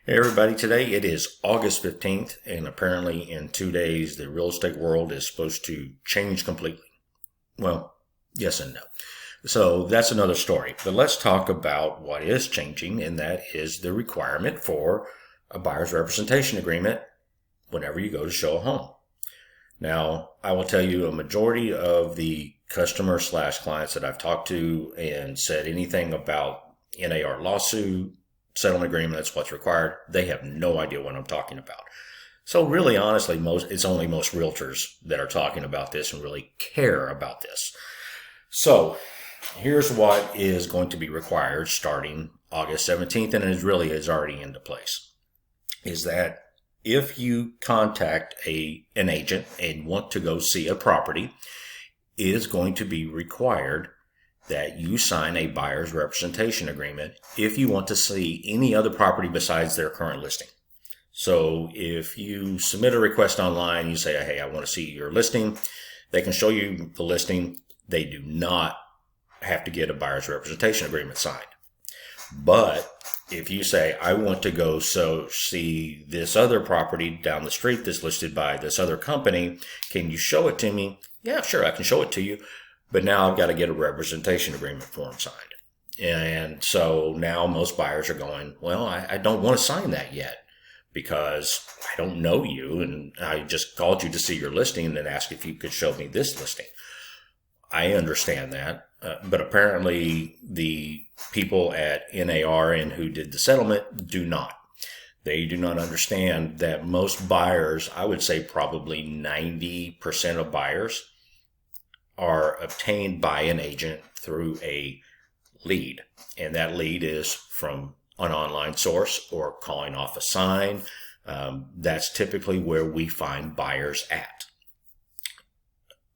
Hey everybody, today it is August 15th, and apparently in 2 days the real estate world is supposed to change completely. Well, yes and no. So that's another story. But let's talk about what is changing, and that is the requirement for a buyer's representation agreement whenever you go to show a home. Now, I will tell you a majority of the customer slash clients that I've talked to and said anything about NAR lawsuit, settlement agreement, that's what's required, they have no idea what I'm talking about. So really, honestly, it's only most realtors that are talking about this and really care about this. So here's what is going to be required starting August 17th, and it really is already into place, is that if you contact an agent and want to go see a property, it is going to be required that you sign a buyer's representation agreement if you want to see any other property besides their current listing. So if you submit a request online, you say, hey, I want to see your listing, they can show you the listing. They do not have to get a buyer's representation agreement signed. But if you say, I want to go see this other property down the street that's listed by this other company, can you show it to me? Yeah, sure, I can show it to you. But now I've got to get a representation agreement form signed. And so now most buyers are going, well, I don't want to sign that yet because I don't know you. And I just called you to see your listing and then asked if you could show me this listing. I understand that. But apparently the people at NAR and who did the settlement do not. They do not understand that most buyers, I would say probably 90% of buyers, are obtained by an agent through a lead. And that lead is from an online source or calling off a sign. That's typically where we find buyers at.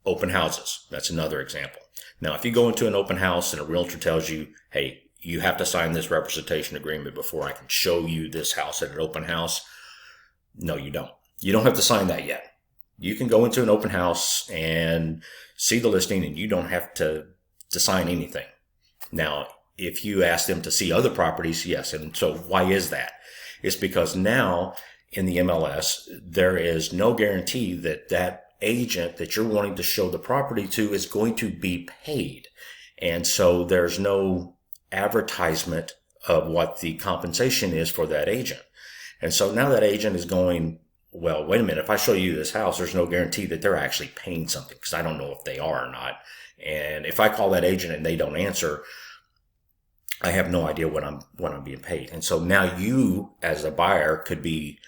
Open houses, that's another example. Now, if you go into an open house and a realtor tells you, hey, you have to sign this representation agreement before I can show you this house at an open house. No, you don't. You don't have to sign that yet. You can go into an open house and see the listing and you don't have to sign anything. Now, if you ask them to see other properties, yes. And so why is that? It's because now in the MLS, there is no guarantee that that agent that you're wanting to show the property to is going to be paid. And so there's no advertisement of what the compensation is for that agent. And so now that agent is going, well, wait a minute, if I show you this house, there's no guarantee that they're actually paying something because I don't know if they are or not. And if I call that agent and they don't answer, I have no idea what I'm being paid. And so now you as a buyer could be,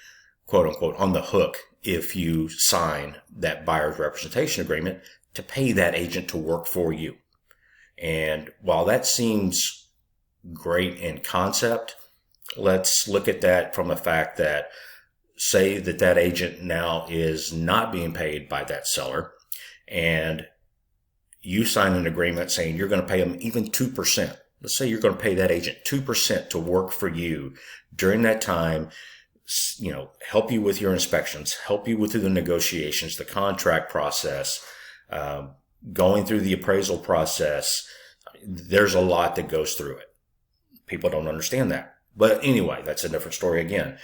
quote unquote, on the hook if you sign that buyer's representation agreement to pay that agent to work for you. And while that seems great in concept, let's look at that from the fact that say that agent now is not being paid by that seller and you sign an agreement saying you're going to pay them even 2%. Let's say you're going to pay that agent 2% to work for you during that time, help you with your inspections, help you with the negotiations, the contract process, going through the appraisal process. There's a lot that goes through it. People don't understand that. But anyway, that's a different story again.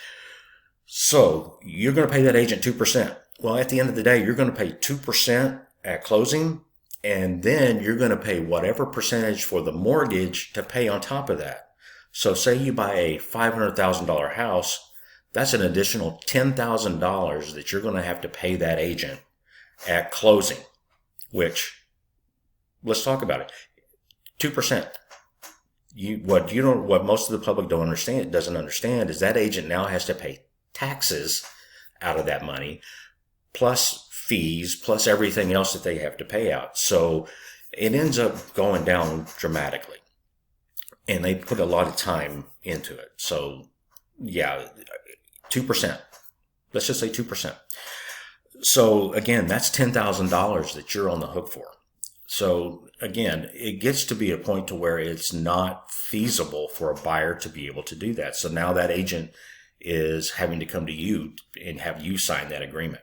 So you're going to pay that agent 2%. Well, at the end of the day, you're going to pay 2% at closing, and then you're going to pay whatever percentage for the mortgage to pay on top of that. So say you buy a $500,000 house, that's an additional $10,000 that you're going to have to pay that agent at closing, which, let's talk about it. 2%. What most of the public doesn't understand is that agent now has to pay taxes out of that money, plus fees, plus everything else that they have to pay out. So it ends up going down dramatically. And they put a lot of time into it. So yeah, 2%. Let's just say 2%. So again, that's $10,000 that you're on the hook for. So again, it gets to be a point to where it's not feasible for a buyer to be able to do that. So now that agent is having to come to you and have you sign that agreement.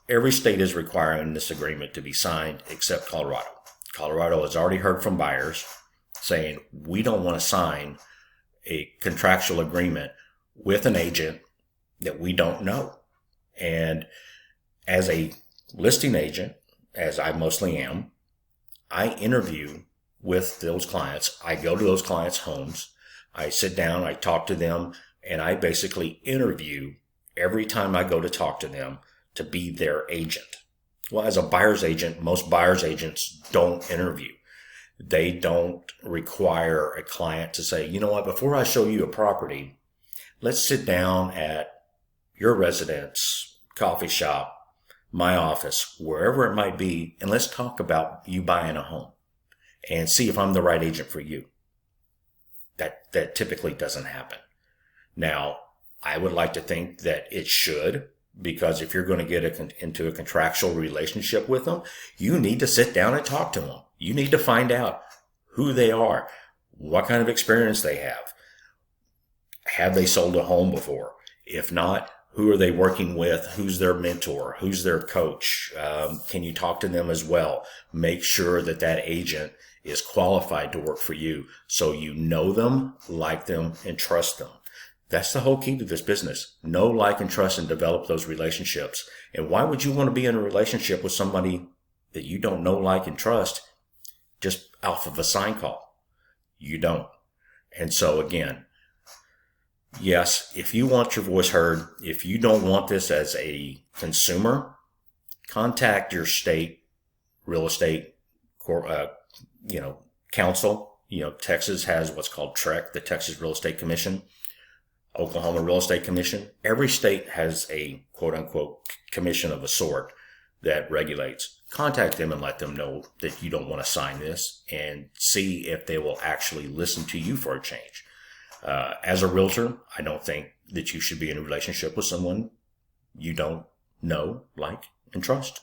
Every state is requiring this agreement to be signed except Colorado. Colorado has already heard from buyers saying, we don't want to sign a contractual agreement with an agent that we don't know. And as a listing agent, as I mostly am, I interview with those clients. I go to those clients' homes. I sit down, I talk to them, and I basically interview every time I go to talk to them to be their agent. Well, as a buyer's agent, most buyer's agents don't interview. They don't require a client to say, you know what, before I show you a property, let's sit down at your residence, coffee shop, my office, wherever it might be, and let's talk about you buying a home and see if I'm the right agent for you. That typically doesn't happen. Now, I would like to think that it should, because if you're going to get into a contractual relationship with them, you need to sit down and talk to them. You need to find out who they are, what kind of experience they have. Have they sold a home before? If not, who are they working with? Who's their mentor? Who's their coach? Can you talk to them as well? Make sure that that agent is qualified to work for you so you know them, like them, and trust them. That's the whole key to this business. Know, like, and trust, and develop those relationships. And why would you want to be in a relationship with somebody that you don't know, like, and trust just off of a sign call? You don't. And so again, yes, if you want your voice heard, if you don't want this as a consumer, contact your state real estate council. Texas has what's called TREC, the Texas Real Estate Commission, Oklahoma Real Estate Commission. Every state has a quote unquote commission of a sort that regulates. Contact them and let them know that you don't want to sign this, and see if they will actually listen to you for a change. As a realtor, I don't think that you should be in a relationship with someone you don't know, like, and trust.